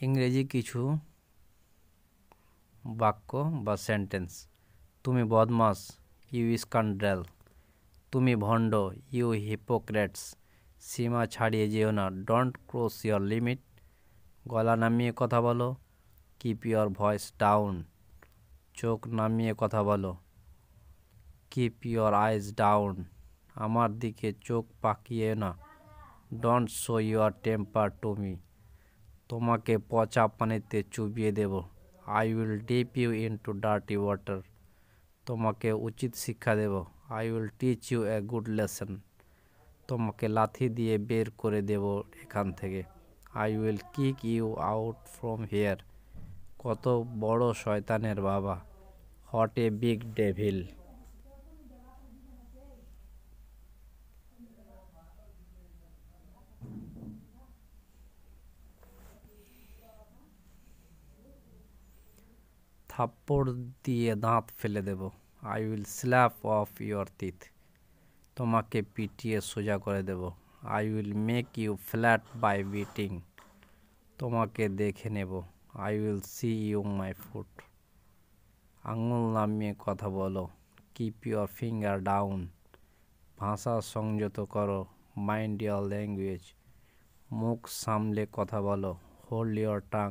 ইংরেজি কিছু বাক্য বা সেন্টেন্স। তুমি বদমাস, ইউ স্কান্ড্রেল। তুমি ভণ্ড, ইউ হিপোক্রেটস। সীমা ছাড়িয়ে যেও না, ডোন্ট ক্রস ইয়োর লিমিট। গলা নামিয়ে কথা বলো, কিপ ইয়োর ভয়েস ডাউন। চোখ নামিয়ে কথা বলো, কিপ ইয়োর আইজ ডাউন। আমার দিকে চোখ পাকিয়ে না, don't show your temper to me. তোমাকে পচা পানিতে চুবিয়ে দেব, I will dip you into dirty water. তোমাকে উচিত শিক্ষা দেব, I will teach you a good lesson. তোমাকে লাথি দিয়ে বের করে দেব এখান থেকে, I will kick you out from here. কত বড় শয়তানের বাবা, হোয়াট এ বিগ ডেভিল। থাপ্পড় দিয়ে দাঁত ফেলে দেব, I will slap off your teeth. তোমাকে পিটিয়ে সোজা করে দেব, I will make you flat by beating. তোমাকে দেখে নেব, I will see you my foot. আঙুল নামিয়ে কথা বলো, কিপ ইয়োর ফিঙ্গার ডাউন। ভাষা সংযত করো, মাইন্ড ইয়োর ল্যাঙ্গুয়েজ। মুখ সামলে কথা বলো, হোল্ড ইয়োর টাং।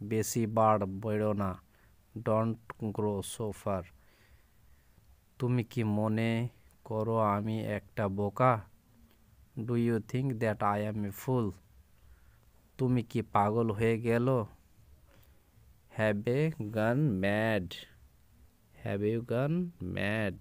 বেশি বাড় বেড়ো না, ডোন্ট গ্রো সো ফার। তুমি কি মনে করো আমি একটা বোকা? Do you think that I am a fool? তুমি কি পাগল হয়ে গেল? Have a gone mad? Have you gone mad?